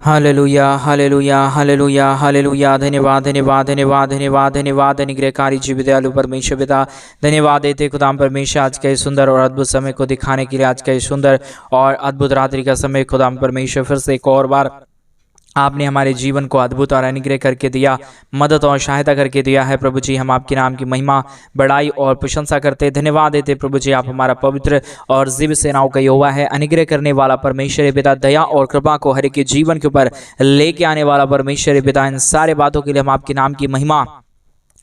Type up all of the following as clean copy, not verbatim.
Hallelujah hallelujah hallelujah hallelujah. धन्यवाद धन्यवाद धन्यवाद धन्यवाद धन्यवाद। अनुग्रहकारी जीव दयालु परमेश्वर पिता, धन्यवाद देते खुदाम परमेश्वर आज के सुंदर और अद्भुत समय को दिखाने के लिए, आज के सुंदर और अद्भुत रात्रि का समय खुदाम परमेश्वर फिर से एक और बार आपने हमारे जीवन को अद्भुत और अनुग्रह करके दिया, मदद और सहायता करके दिया है। प्रभु जी, हम आपके नाम की महिमा, बड़ाई और प्रशंसा करते, धन्यवाद देते प्रभु जी। आप हमारा पवित्र और जीव सेनाओं का यहोवा है, अनुग्रह करने वाला परमेश्वर पिता, दया और कृपा को हर एक के जीवन के ऊपर लेके आने वाला परमेश्वर पिता। इन सारे बातों के लिए हम आपके नाम की महिमा,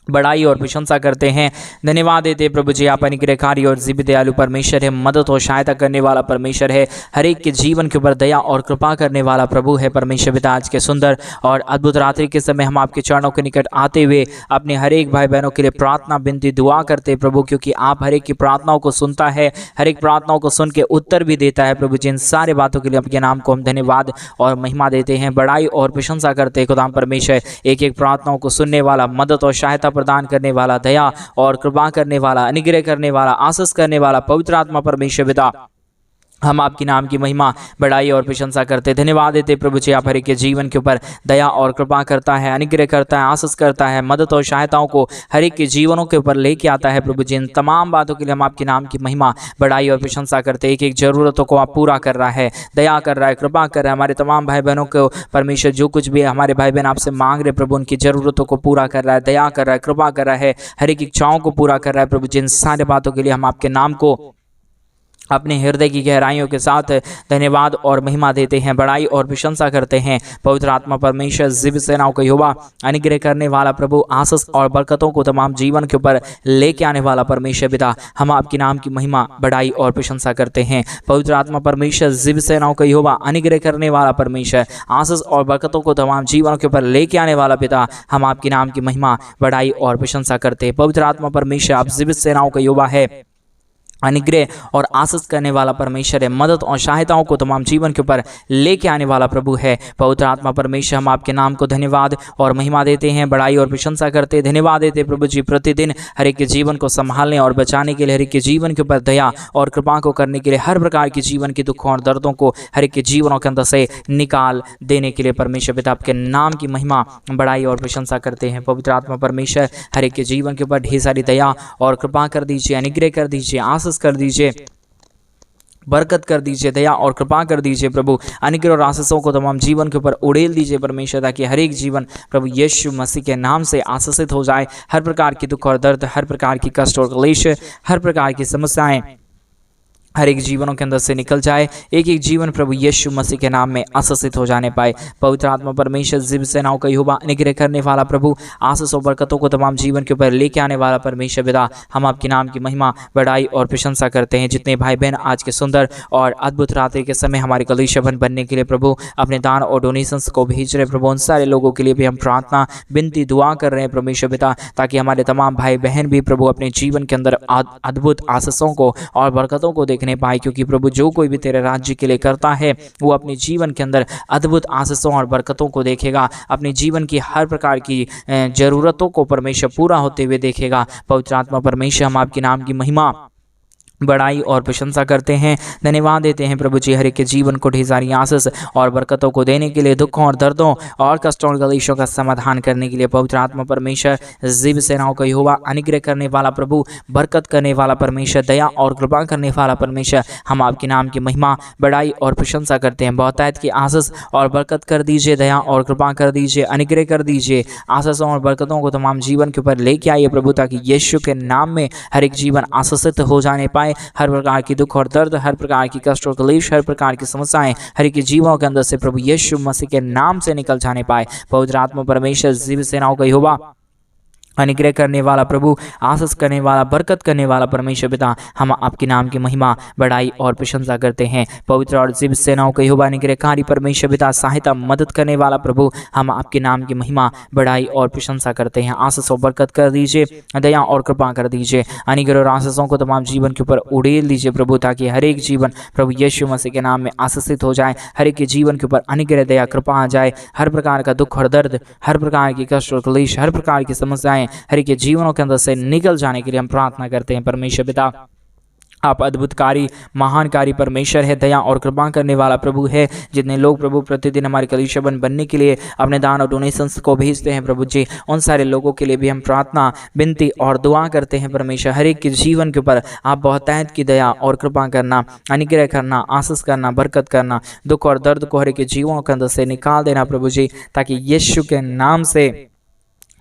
बड़ाई और प्रशंसा करते हैं, धन्यवाद देते प्रभु जी। आप अनुग्रहकारी और जीव दयालु परमेश्वर है, मदद और सहायता करने वाला परमेश्वर है, हर एक के जीवन के ऊपर दया और कृपा करने वाला प्रभु है परमेश्वर पिता। आज के सुंदर और अद्भुत रात्रि के समय हम आपके चरणों के निकट आते हुए अपने हर एक भाई बहनों के लिए प्रार्थना विनती दुआ करते प्रभु, क्योंकि आप हर एक की प्रार्थनाओं को सुनता है, हर एक प्रार्थनाओं को सुन के उत्तर भी देता है प्रभु जी। इन सारे बातों के लिए आपके नाम को हम धन्यवाद और महिमा देते हैं, बड़ाई और प्रशंसा करते हैं खुदाम परमेश्वर। एक एक प्रार्थनाओं को सुनने वाला, मदद और सहायता प्रदान करने वाला, दया और कृपा करने वाला, अनुग्रह करने वाला, आशीष करने वाला पवित्र आत्मा परमेश्वर पिता, हम आपकी नाम की महिमा, बड़ाई और प्रशंसा करते, धन्यवाद देते प्रभु जी। आप हर एक के जीवन के ऊपर दया और कृपा करता है, अनुग्रह करता है, आशीष करता है, मदद और सहायताओं को हर एक के जीवनों के ऊपर लेके आता है प्रभु जी। इन तमाम बातों के लिए हम आपके नाम की महिमा, बड़ाई और प्रशंसा करते। एक एक जरूरतों को आप पूरा कर रहा है, दया कर रहा है, कृपा कर रहा है। हमारे तमाम भाई बहनों को परमेश्वर जो कुछ भी हमारे भाई बहन आपसे मांग रहे प्रभु, उनकी जरूरतों को पूरा कर रहा है, दया कर रहा है, कृपा कर रहा है, हर एक इच्छाओं को पूरा कर रहा है प्रभु जी। इन सारे बातों के लिए हम आपके नाम को अपने हृदय की गहराइयों के साथ धन्यवाद और महिमा देते हैं, बड़ाई और प्रशंसा करते हैं। पवित्र आत्मा परमेश्वर, जीव सेनाओं का यहोवा, अनुग्रह करने वाला प्रभु, आशीष और बरकतों को तमाम जीवन के ऊपर लेके आने वाला परमेश्वर पिता, हम आपके नाम की महिमा, बड़ाई और प्रशंसा करते हैं। पवित्र आत्मा परमेश्वर, जीव सेनाओं का यहोवा, अनुग्रह करने वाला परमेश्वर, आशीष और बरकतों को तमाम जीवन के ऊपर लेके आने वाला पिता, हम आपके नाम की महिमा, बड़ाई और प्रशंसा करते हैं। पवित्र आत्मा परमेश्वर, आप जीव सेनाओं का यहोवा है, अनुग्रह और आशीष करने वाला परमेश्वर है, मदद और सहायताओं को तमाम जीवन के ऊपर लेके आने वाला प्रभु है। पवित्र आत्मा परमेश्वर, हम आपके नाम को धन्यवाद और महिमा देते हैं, बड़ाई और प्रशंसा करते, धन्यवाद देते प्रभु जी। प्रतिदिन हर एक के जीवन को संभालने और बचाने के लिए, हर एक के जीवन के ऊपर दया और कृपा को करने के लिए, हर प्रकार के जीवन के दुखों और दर्दों को हर एक के जीवनों के अंदर से निकाल देने के लिए परमेश्वर पिता आपके नाम की महिमा, बड़ाई और प्रशंसा करते हैं। पवित्र आत्मा परमेश्वर, हर एक के जीवन के ऊपर ढेर सारी दया और कृपा कर दीजिए, अनुग्रह कर दीजिए, आशीष कर दीजिए, बरकत कर दीजिए, दया और कृपा कर दीजिए प्रभु। अनुग्रह और आशीषों को तमाम जीवन के ऊपर उड़ेल दीजिए परमेश्वर, ताकि हर एक जीवन प्रभु यीशु मसीह के नाम से आशीषित हो जाए। हर प्रकार की दुख और दर्द, हर प्रकार की कष्ट और क्लेश, हर प्रकार की समस्याएं हर एक जीवनों के अंदर से निकल जाए। एक एक जीवन प्रभु यीशु मसीह के नाम में आशीषित हो जाने पाए। पवित्र आत्मा परमेश्वर, जीव सेनाओं का यहोवा, अनुग्रह करने वाला प्रभु, आशीष और बरकतों को तमाम जीवन के ऊपर लेके आने वाला परमेश्वर पिता, हम आपके नाम की महिमा, बड़ाई और प्रशंसा करते हैं। जितने भाई बहन आज के सुंदर और अद्भुत रात्रि के समय हमारे कलीसिया बनने के लिए प्रभु अपने दान और डोनेशंस को भेज रहे प्रभु, उन सारे लोगों के लिए भी हम प्रार्थना विनती दुआ कर रहे हैं परमेश्वर पिता, ताकि हमारे तमाम भाई बहन भी प्रभु अपने जीवन के अंदर अद्भुत आशीषों को और बरकतों को देखने पाए। क्योंकि प्रभु जो कोई भी तेरे राज्य के लिए करता है, वो अपने जीवन के अंदर अद्भुत आशीषों और बरकतों को देखेगा, अपने जीवन की हर प्रकार की जरूरतों को परमेश्वर पूरा होते हुए देखेगा। पवित्र आत्मा परमेश्वर, हम आपके नाम की महिमा, बड़ाई और प्रशंसा करते हैं, धन्यवाद देते हैं प्रभु जी। हर एक के जीवन को ढेर सारी आशीष और बरकतों को देने के लिए, दुखों और दर्दों और कष्टों और क्लेशों का समाधान करने के लिए पवित्र आत्मा परमेश्वर, जीव सेनाओं का यहोवा, अनुग्रह करने वाला प्रभु, बरकत करने वाला परमेश्वर, दया और कृपा करने वाला परमेश्वर, हम आपके नाम की महिमा, बड़ाई और प्रशंसा करते हैं। बहुतायत की आशीष और बरकत कर दीजिए, दया और कृपा कर दीजिए, अनुग्रह कर दीजिए, आशीषों और बरकतों को तमाम जीवन के ऊपर लेके आइए प्रभु, ताकि यीशु के नाम में हर एक जीवन आशीषित हो जाने पाए। हर प्रकार की दुख और दर्द, हर प्रकार की कष्ट और क्लेश, हर प्रकार की समस्याएं हर एक जीवों के अंदर से प्रभु यीशु मसीह के नाम से निकल जाने पाए। पवित्र आत्मा परमेश्वर, जीव सेनाओं का यहोवा, अनुग्रह करने वाला प्रभु, आशीष करने वाला, बरकत करने वाला परमेश्वर पिता, हम आपके नाम की महिमा, बड़ाई और प्रशंसा करते हैं। पवित्र और जीव सेनाओं का यहोवा, अनुग्रहकारी परमेश्वर पिता, सहायता मदद करने वाला प्रभु, हम आपके नाम की महिमा, बड़ाई और प्रशंसा करते हैं। आशीष और बरकत कर दीजिए, दया और कृपा कर दीजिए, अनुग्रह और आशीषों को तमाम जीवन के ऊपर उड़ेल दीजिए प्रभु, ताकि हर एक जीवन प्रभु यीशु मसीह के नाम में आशीषित हो जाए। हर एक के जीवन के ऊपर अनुग्रह, दया, कृपा आ जाए। हर प्रकार का दुख और दर्द, हर प्रकार की कष्ट और क्लेश, हर प्रकार की समस्याएं हर एक के जीवनों के अंदर से निकल जाने के लिए हम प्रार्थना करते हैं परमेश्वर पिता। आप अद्भुतकारी महानकारी परमेश्वर है, दया और कृपा करने वाला प्रभु है। जितने लोग प्रभु प्रतिदिन हमारे कलीसिया बनने के लिए अपने दान और डोनेशंस को भेजते हैं प्रभु जी, उन सारे लोगों के लिए भी हम प्रार्थना, विनती और दुआ करते हैं परमेश्वर। हर एक के जीवन के ऊपर आप बहुतायत की दया और कृपा करना, अनुग्रह करना, आशीष करना, बरकत करना, दुख और दर्द को हर एक के जीवों के अंदर से निकाल देना प्रभु जी, ताकि यीशु के नाम से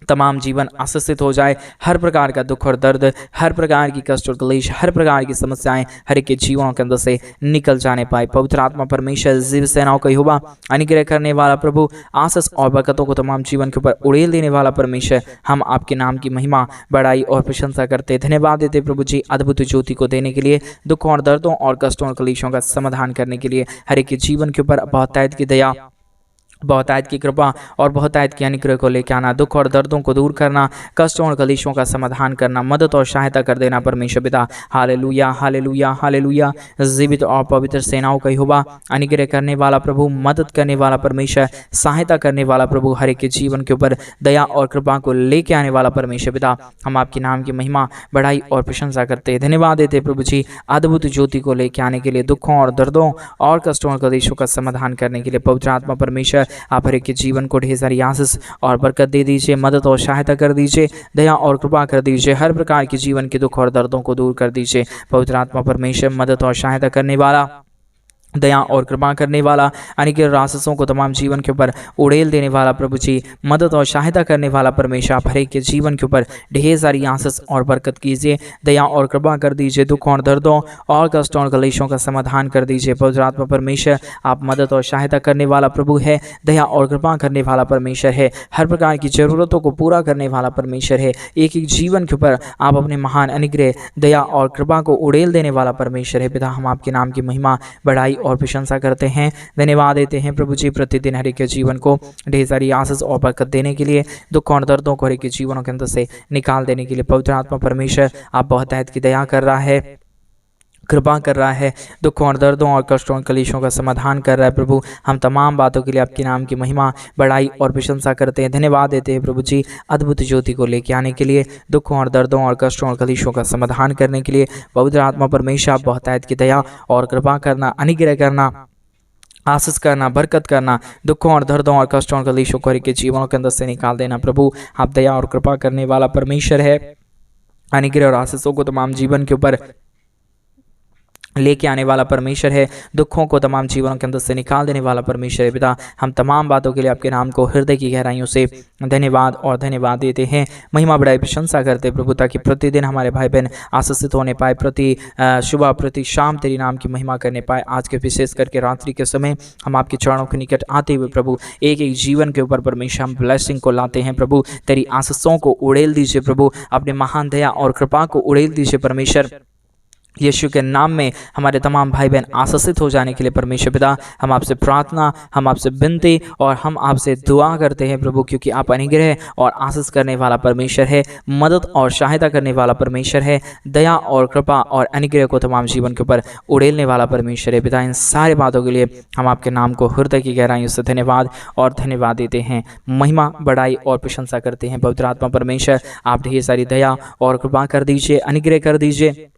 तमाम जीवन आशीषित हो जाए। हर प्रकार का दुख और दर्द, हर प्रकार की कष्ट और क्लेश, हर प्रकार की समस्याएं हर एक के जीवों के अंदर से निकल जाने पाए। पवित्र आत्मा परमेश्वर जीव सेनाओं का यहोवा, अनुग्रह करने वाला प्रभु, आशीष और बरकतों को तमाम जीवन के ऊपर उड़ेल देने वाला परमेश्वर, हम आपके नाम की महिमा, बड़ाई और प्रशंसा करते, धन्यवाद देते प्रभु जी, अद्भुत ज्योति को देने के लिए, दुखों और दर्दों और कष्टों और क्लेशों का समाधान करने के लिए, हर एक के जीवन के ऊपर बहुतायत की दया, बहुतायत की कृपा और बहुतायत की अनुग्रह को लेकर आना, दुख और दर्दों को दूर करना, कष्टों और कलेशों का समाधान करना, मदद और सहायता कर देना परमेश्वर पिता। Hallelujah, hallelujah, hallelujah. जीवित और पवित्र सेनाओं का यहोवा, अनुग्रह करने वाला प्रभु, मदद करने वाला परमेश्वर, सहायता करने वाला प्रभु, हर एक के जीवन के ऊपर दया और कृपा को लेके आने वाला परमेश्वर पिता, हम आपके नाम की महिमा, बड़ाई और प्रशंसा करते हैं, धन्यवाद देते प्रभु जी, अद्भुत ज्योति को लेके आने के लिए, दुखों और दर्दों और कष्टों और कलेशों का समाधान करने के लिए। पवित्र आत्मा परमेश्वर, आप हर एक के जीवन को ढेर सारी आशीष और बरकत दे दीजिए, मदद और सहायता कर दीजिए, दया और कृपा कर दीजिए, हर प्रकार के जीवन के दुख और दर्दों को दूर कर दीजिए। पवित्र आत्मा परमेश्वर, मदद और सहायता करने वाला, दया और कृपा करने वाला, अनुग्रह और आशीषों को तमाम जीवन के ऊपर उड़ेल देने वाला प्रभु जी, मदद और सहायता करने वाला परमेश्वर, आप हर एक के जीवन के ऊपर ढेर सारी आशीष और बरकत कीजिए, दया और कृपा कर दीजिए, दुखों और दर्दों और कष्टों और कलेशों का समाधान कर दीजिए। पवित्र आत्मा परमेश्वर, आप मदद और सहायता करने वाला प्रभु है, दया और कृपा करने वाला परमेश्वर है, हर प्रकार की जरूरतों को पूरा करने वाला परमेश्वर है, एक एक जीवन के ऊपर आप अपने महान अनुग्रह, दया और कृपा को उड़ेल देने वाला परमेश्वर है। पिता, हम आपके नाम की महिमा, बड़ाई और प्रशंसा करते हैं, धन्यवाद देते हैं प्रभु जी, प्रतिदिन हर एक के जीवन को ढेर सारी आशीष और बरकत देने के लिए, दुख और दर्दों को हर एक के जीवनों के अंदर से निकाल देने के लिए। पवित्र आत्मा परमेश्वर, आप बहुतायत की दया कर रहा है, कृपा कर रहा है, दुखों और दर्दों और कष्टों और कलेशों का समाधान कर रहा है प्रभु। हम तमाम बातों के लिए आपके नाम की महिमा, बड़ाई और प्रशंसा करते हैं, धन्यवाद देते हैं प्रभु जी, अद्भुत ज्योति को लेकर आने के लिए, दुखों और दर्दों और कष्टों और कलेशों का समाधान करने के लिए। पवित्र आत्मा परमेश्वर, आप बहुतायत की दया और कृपा करना, अनुग्रह करना, आशीष करना, बरकत करना, दुखों और दर्दों और कष्टों और कलेशों को के जीवनों के अंदर से निकाल देना प्रभु। आप दया और कृपा करने वाला परमेश्वर है, अनुग्रह और आशीषों को तमाम जीवन के ऊपर लेके आने वाला परमेश्वर है, दुखों को तमाम जीवनों के अंदर से निकाल देने वाला परमेश्वर है। पिता, हम तमाम बातों के लिए आपके नाम को हृदय की गहराइयों से धन्यवाद और धन्यवाद देते हैं, महिमा बड़ाई प्रशंसा करते हैं प्रभु, ताकि प्रतिदिन हमारे भाई बहन आशीषित होने पाए, प्रति सुबह प्रति शाम तेरी नाम की महिमा करने पाए। आज के विशेष करके रात्रि के समय हम आपके चरणों के निकट आते हुए प्रभु, एक एक जीवन के ऊपर परमेश्वर हम ब्लेसिंग को लाते हैं प्रभु, तेरी आशीषों को उड़ेल दीजिए प्रभु, अपने महान दया और कृपा को उड़ेल दीजिए परमेश्वर। यीशु के नाम में हमारे तमाम भाई बहन आशीषित हो जाने के लिए परमेश्वर पिता, हम आपसे प्रार्थना, हम आपसे विनती और हम आपसे दुआ करते हैं प्रभु, क्योंकि आप अनुग्रह और आशीष करने वाला परमेश्वर है, मदद और सहायता करने वाला परमेश्वर है, दया और कृपा और अनुग्रह को तमाम जीवन के ऊपर उड़ेलने वाला परमेश्वर है। पिता, इन सारी बातों के लिए हम आपके नाम को हृदय की गहराइयों से धन्यवाद और धन्यवाद देते हैं, महिमा बड़ाई और प्रशंसा करते हैं। पवित्र आत्मा परमेश्वर, आप ढेर सारी दया और कृपा कर दीजिए, अनुग्रह कर दीजिए,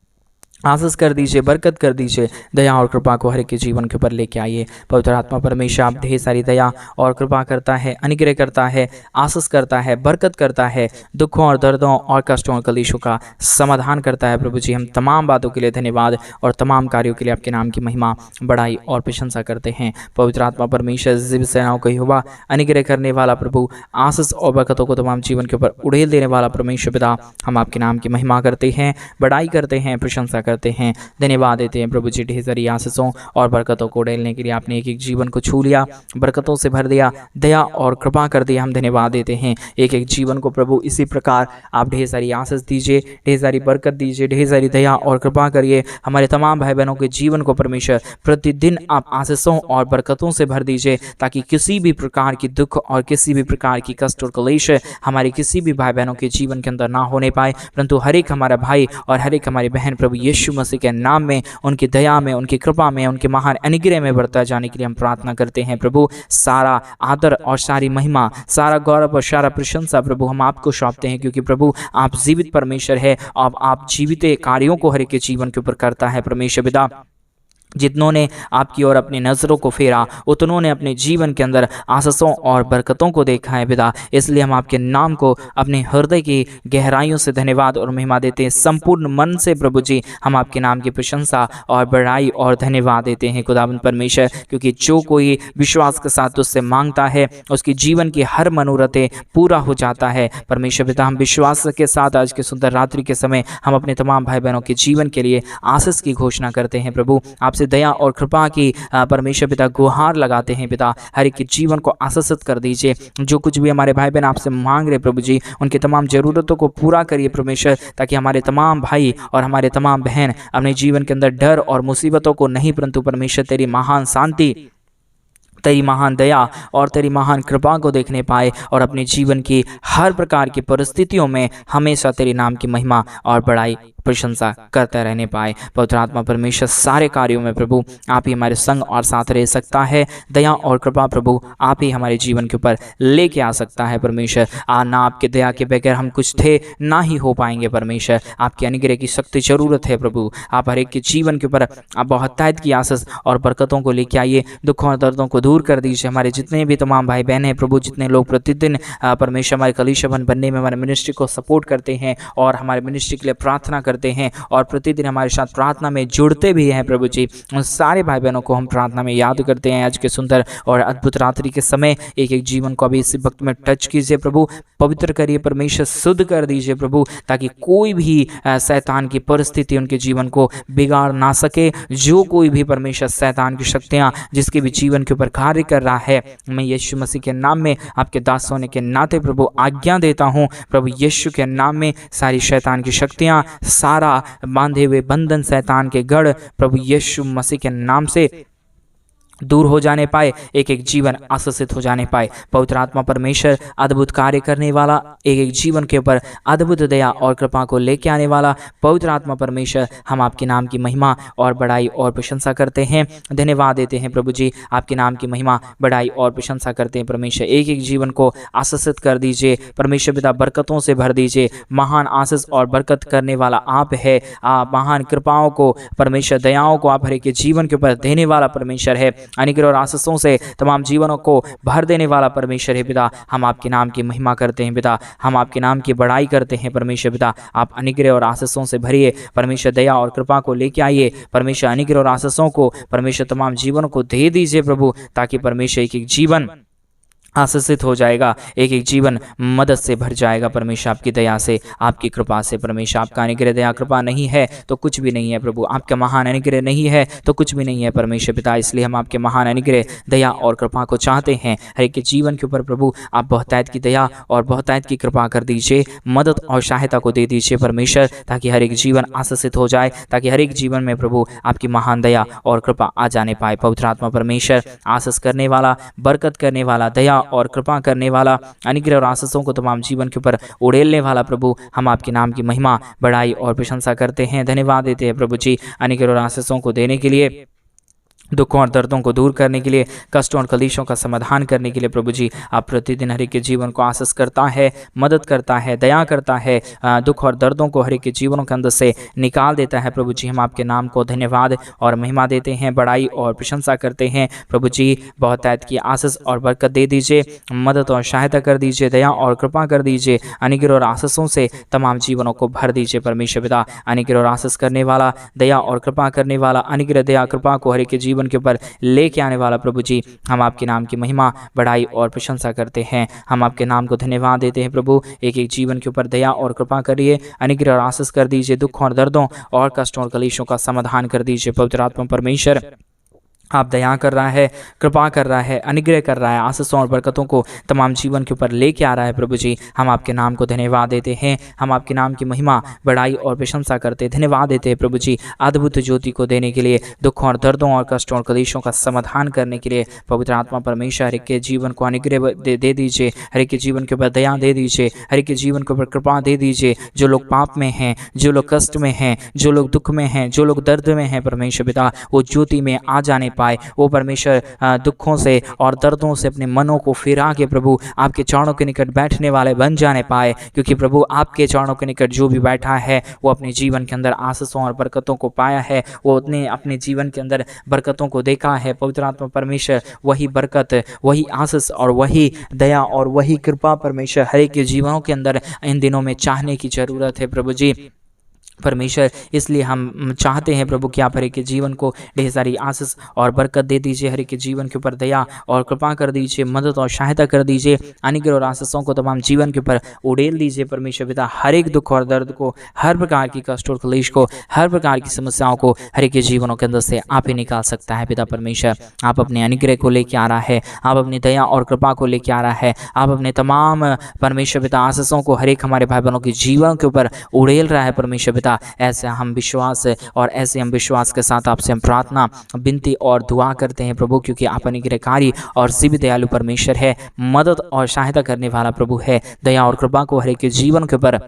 आशीष कर दीजिए, बरकत कर दीजिए, दया और कृपा को हर एक के जीवन के ऊपर लेके आइए। पवित्र आत्मा परमेश्वर, आप ढेर सारी दया और कृपा करता है, अनुग्रह करता है, आशीष करता है, बरकत करता है, दुखों और दर्दों और कष्टों और कलेशों का समाधान करता है प्रभु जी। हम तमाम बातों के लिए धन्यवाद और तमाम कार्यों के लिए आपके नाम की महिमा, बड़ाई और प्रशंसा करते हैं। पवित्र आत्मा परमेश्वर, जीव सेनाओं का यहोवा, अनुग्रह करने वाला प्रभु, आशीष और बरकतों को तमाम जीवन के ऊपर उड़ेल देने वाला परमेश्वर पिता, हम आपके नाम की महिमा करते हैं, बड़ाई करते हैं, प्रशंसा करते हैं, धन्यवाद देते हैं प्रभु जी। ढेर सारी आशीषों और बरकतों को उड़ेलने के लिए आपने एक एक जीवन को छू लिया, बरकतों से भर दिया, दया और कृपा कर दिया, हम धन्यवाद देते हैं। एक एक जीवन को प्रभु इसी प्रकार आप ढेर सारी आशीष दीजिए, ढेर सारी बरकत दीजिए, ढेर सारी दया और कृपा करिए। हमारे तमाम भाई बहनों के जीवन को परमेश्वर प्रतिदिन आप आशीषों और बरकतों से भर दीजिए, ताकि किसी भी प्रकार की दुख और किसी भी प्रकार की कष्ट और क्लेश हमारे किसी भी भाई बहनों के जीवन के अंदर ना होने पाए, परंतु हर एक हमारा भाई और हर एक हमारी बहन प्रभु यीशु यीशु मसीह के नाम में, उनकी दया में, उनकी कृपा में, उनके महान अनुग्रह में बढ़ता जाने के लिए हम प्रार्थना करते हैं प्रभु। सारा आदर और सारी महिमा, सारा गौरव और सारा प्रशंसा प्रभु हम आपको सौंपते हैं, क्योंकि प्रभु आप जीवित परमेश्वर है। अब आप जीवित कार्यों को हर एक के जीवन के ऊपर करता है परमेश्वर पिता। जितनों ने आपकी ओर अपनी नज़रों को फेरा, उतनों ने अपने जीवन के अंदर आशीषों और बरकतों को देखा है पिता। इसलिए हम आपके नाम को अपने हृदय की गहराइयों से धन्यवाद और महिमा देते हैं। संपूर्ण मन से प्रभु जी हम आपके नाम की प्रशंसा और बड़ाई और धन्यवाद देते हैं खुदावंद परमेश्वर, क्योंकि जो कोई विश्वास के साथ उससे मांगता है उसकी जीवन की हर मनोरथें पूरा हो जाता है परमेश्वर पिता। हम विश्वास के साथ आज के सुंदर रात्रि के समय हम अपने तमाम भाई बहनों के जीवन के लिए आशीष की घोषणा करते हैं प्रभु। आपसे दया और कृपा की परमेश्वर पिता गुहार लगाते हैं पिता। हर एक के जीवन को आशीषित कर दीजिए। जो कुछ भी हमारे भाई बहन आपसे मांग रहे प्रभु जी, उनकी तमाम ज़रूरतों को पूरा करिए परमेश्वर, ताकि हमारे तमाम भाई और हमारे तमाम बहन अपने जीवन के अंदर डर और मुसीबतों को नहीं, परंतु परमेश्वर तेरी महान शांति, तेरी महान दया और तेरी महान कृपा को देखने पाए और अपने जीवन की हर प्रकार की परिस्थितियों में हमेशा तेरे नाम की महिमा और बड़ाई प्रशंसा करते रहने पाए। पवित्र आत्मा परमेश्वर सारे कार्यों में प्रभु आप ही हमारे संग और साथ रह सकता है। दया और कृपा प्रभु आप ही हमारे जीवन के ऊपर लेके आ सकता है परमेश्वर। ना आपके दया के बगैर हम कुछ थे ना ही हो पाएंगे परमेश्वर। आपके अनुग्रह की सख्त जरूरत है प्रभु। आप हर एक के जीवन के ऊपर आप बहुतायत की आशीष और बरकतों को लेके आइए। दुखों और दर्दों को दूर कर दीजिए। हमारे जितने भी तमाम भाई बहन हैं प्रभु, जितने लोग प्रतिदिन परमेश्वर हमारे कलीसिया बनने में हमारे मिनिस्ट्री को सपोर्ट करते हैं और हमारे मिनिस्ट्री के लिए प्रार्थना करते हैं और प्रतिदिन हमारे साथ प्रार्थना में जुड़ते भी हैं प्रभु जी, उन सारे भाई बहनों को हम प्रार्थना में याद करते हैं। आज के सुंदर और अद्भुत रात्रि के समय एक एक जीवन को अभी इसी वक्त में टच कीजिए प्रभु, पवित्र करिए परमेश्वर, शुद्ध कर दीजिए प्रभु, ताकि कोई भी शैतान की परिस्थिति उनके जीवन को बिगाड़ ना सके। जो कोई भी परमेश्वर शैतान की शक्तियां जिसके भी जीवन के ऊपर कार्य कर रहा है, मैं यीशु मसीह के नाम में आपके दास होने के नाते प्रभु आज्ञा देता हूं प्रभु यीशु के नाम में, सारी शैतान की शक्तियां, सारा बांधे हुए बंधन, शैतान के गढ़ प्रभु यीशु मसीह के नाम से दूर हो जाने पाए। एक एक जीवन आशीषित हो जाने पाए। पवित्र आत्मा परमेश्वर अद्भुत कार्य करने वाला, एक एक जीवन के ऊपर अद्भुत दया और कृपा को लेके आने वाला पवित्र आत्मा परमेश्वर, हम आपके नाम की महिमा और बड़ाई और प्रशंसा करते हैं। धन्यवाद देते हैं प्रभु जी, आपके नाम की महिमा बड़ाई और प्रशंसा करते हैं परमेश्वर। एक एक जीवन को आशीषित कर दीजिए परमेश्वर पिता, बरकतों से भर दीजिए। महान आशीष और बरकत करने वाला आप है। आप महान कृपाओं को परमेश्वर, दयाओं को आप हर एक के जीवन के ऊपर देने वाला परमेश्वर है। अनुग्रह और आशीषों से तमाम जीवनों को भर देने वाला परमेश्वर है पिता। हम आपके नाम की महिमा करते हैं पिता, हम आपके नाम की बड़ाई करते हैं परमेश्वर पिता। आप अनुग्रह और आशीषों से भरिए परमेश्वर, दया और कृपा को लेके आइए परमेश्वर। अनुग्रह और आशीषों को परमेश्वर तमाम जीवनों को दे दीजिए प्रभु, ताकि परमेश्वर एक एक जीवन आशीषित हो जाएगा, एक एक जीवन मदद से भर जाएगा परमेश्वर, आपकी दया से, आपकी कृपा से परमेश्वर। आपका अनुग्रह दया कृपा नहीं है तो कुछ भी नहीं है प्रभु, आपका महान अनुग्रह नहीं है तो कुछ भी नहीं है परमेश्वर पिता। इसलिए हम आपके महान अनुग्रह, दया और कृपा को चाहते हैं। हर एक के जीवन के ऊपर प्रभु आप बहुतायत की दया और बहुतायत की कृपा कर दीजिए, मदद और सहायता को दे दीजिए परमेश्वर, ताकि हर एक जीवन आशीषित हो जाए, ताकि हर एक जीवन में प्रभु आपकी महान दया और कृपा आ जाने पाए। पवित्र आत्मा परमेश्वर आशीष करने वाला, बरकत करने वाला, दया और कृपा करने वाला, अनुग्रह और आशीषों को तमाम जीवन के ऊपर उड़ेलने वाला प्रभु, हम आपके नाम की महिमा, बड़ाई और प्रशंसा करते हैं। धन्यवाद देते हैं प्रभु जी, अनुग्रह और आशीषों को देने के लिए, दुखों और दर्दों को दूर करने के लिए, कष्टों और कलेशों का समाधान करने के लिए प्रभु जी आप प्रतिदिन हर एक के जीवन को आशीष करता है, मदद करता है, दया करता है, दुख और दर्दों को हर एक के जीवनों के अंदर से निकाल देता है प्रभु जी। हम आपके नाम को धन्यवाद और महिमा देते हैं, बड़ाई और प्रशंसा करते हैं प्रभु जी। बहुतायत की आशीष और बरकत दे दीजिए, मदद और सहायता कर दीजिए, दया और कृपा कर दीजिए, अनुग्रह और आशीषों से तमाम जीवनों को भर दीजिए परमेश्वर पिता। अनुग्रह और आशीष करने वाला, दया और कृपा करने वाला, अनुग्रह दया कृपा को हर एक के जीवन के ऊपर लेके आने वाला प्रभु जी, हम आपके नाम की महिमा, बड़ाई और प्रशंसा करते हैं। हम आपके नाम को धन्यवाद देते हैं प्रभु। एक एक जीवन के ऊपर दया और कृपा करिए, अनुग्रह और आशीष कर दीजिए, दुख और दर्दों और कष्टों और कलेशों का समाधान कर दीजिए पवित्र आत्मा परमेश्वर। आप दया कर रहा है, कृपा कर रहा है, अनुग्रह कर रहा है, आशीषों और बरकतों को तमाम जीवन के ऊपर लेके आ रहा है प्रभु जी। हम आपके नाम को धन्यवाद देते हैं, हम आपके नाम की महिमा, बड़ाई और प्रशंसा करते हैं, धन्यवाद देते हैं प्रभु जी अद्भुत ज्योति को देने के लिए, दुखों और दर्दों और कष्टों और कलेशों का समाधान करने के लिए। पवित्र आत्मा परमेश्वर हर एक के जीवन को अनुग्रह दे दीजिए, हर एक के जीवन के ऊपर दया दे दीजिए, हर एक के जीवन के ऊपर कृपा दे दीजिए। जो लोग पाप में हैं, जो लोग कष्ट में हैं, जो लोग दुख में हैं, जो लोग दर्द में हैं परमेश्वर पिता, वो ज्योति में आ जाने पाए, वो परमेश्वर दुखों से और दर्दों से अपने मनों को फिरा के प्रभु आपके चरणों के निकट बैठने वाले बन जाने पाए। क्योंकि प्रभु आपके चरणों के निकट जो भी बैठा है वो अपने जीवन के अंदर आशीषों और बरकतों को पाया है, वो अपने जीवन के अंदर बरकतों को देखा है। पवित्र आत्मा परमेश्वर वही बरकत, वही आशीष और वही दया और वही कृपा परमेश्वर हर एक के जीवनों के अंदर इन दिनों में चाहने की जरूरत है प्रभु जी परमेश्वर। इसलिए हम चाहते हैं प्रभु कि आप हर एक के जीवन को ढेर सारी आशीष और बरकत दे दीजिए, हर एक के जीवन के ऊपर दया और कृपा कर दीजिए, मदद और सहायता कर दीजिए, अनुग्रह और आशीषों को तमाम जीवन के ऊपर उड़ेल दीजिए परमेश्वर पिता। हर एक दुख और दर्द को, हर प्रकार की कष्ट और क्लेश को, हर प्रकार की समस्याओं को हर एक के जीवनों के अंदर से आप ही निकाल सकता है पिता परमेश्वर। आप अपने अनुग्रह को लेके आ रहा है, आप अपनी दया और कृपा को लेके आ रहा है, आप अपने तमाम परमेश्वर पिता आशीषों को हर एक हमारे भाई बहनों के जीवन के ऊपर उड़ेल रहा है परमेश्वर पिता। ऐसे हम विश्वास और ऐसे हम विश्वास के साथ आपसे हम प्रार्थना, विनती और दुआ करते हैं प्रभु, क्योंकि आप अनुग्रहकारी और सीबी दयालु परमेश्वर है, मदद और सहायता करने वाला प्रभु है, दया और कृपा को हर एक के जीवन के ऊपर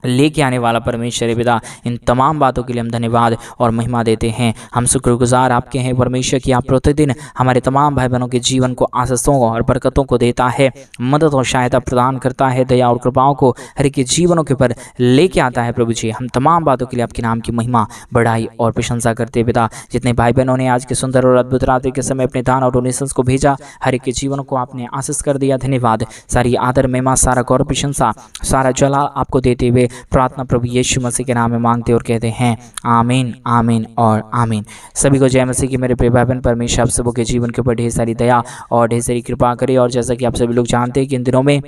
लेके आने वाला परमेश्वर पिता। इन तमाम बातों के लिए हम धन्यवाद और महिमा देते हैं। हम शुक्रगुजार आपके हैं परमेश्वर कि आप प्रतिदिन हमारे तमाम भाई बहनों के जीवन को आशीषों और बरकतों को देता है, मदद और सहायता प्रदान करता है, दया और कृपाओं को हर एक के जीवनों के ऊपर लेके आता है प्रभु जी। हम तमाम बातों के लिए आपके नाम की महिमा, बढ़ाई और प्रशंसा करते हैं पिता। जितने भाई बहनों ने आज के सुंदर और अद्भुत रात्रि के समय अपने दान और डोनेशंस को भेजा, हर एक के जीवनों को आपने आशीष कर दिया, धन्यवाद। सारी आदर, महिमा, सारा गौरव, प्रशंसा, सारा जलाल आपको देते हुए प्रार्थना प्रभु यीशु मसीह के नाम में मांगते और कहते हैं आमीन, आमीन और आमीन। सभी को जय मसीह की मेरे प्रिय भाई बहन। परमेश्वर आप सबों के जीवन के ऊपर ढेर सारी दया और ढेर सारी कृपा करे। और जैसा कि आप सभी लोग जानते हैं कि इन दिनों में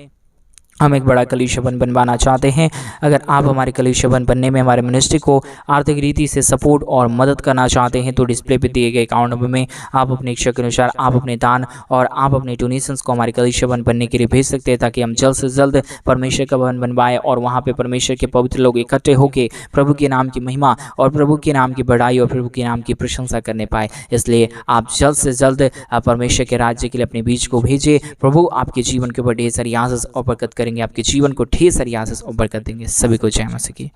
हम एक बड़ा कलीसिया बनवाना चाहते हैं। अगर आप हमारे कलीसिया बनने में हमारे मिनिस्ट्री को आर्थिक रीति से सपोर्ट और मदद करना चाहते हैं तो डिस्प्ले पे दिए गए अकाउंट नंबर में आप अपनी इच्छा के अनुसार आप अपने दान और आप अपने डोनेशंस को हमारे कलीसिया बनने के लिए भेज सकते हैं, ताकि हम जल्द से जल्द परमेश्वर का भवन बनवाएं और वहाँ पे परमेश्वर के पवित्र लोग इकट्ठे होकर प्रभु के नाम की महिमा और प्रभु के नाम की बढ़ाई और प्रभु के नाम की प्रशंसा करने पाए। इसलिए आप जल्द से जल्द परमेश्वर के राज्य के लिए अपने बीच को भेजिए। प्रभु आपके जीवन के ऊपर ढेर सारी आशीष और बरकत करेंगे, आपके जीवन को ढेर सारी आशीष और बरकत देंगे। सभी को जय मसीह की।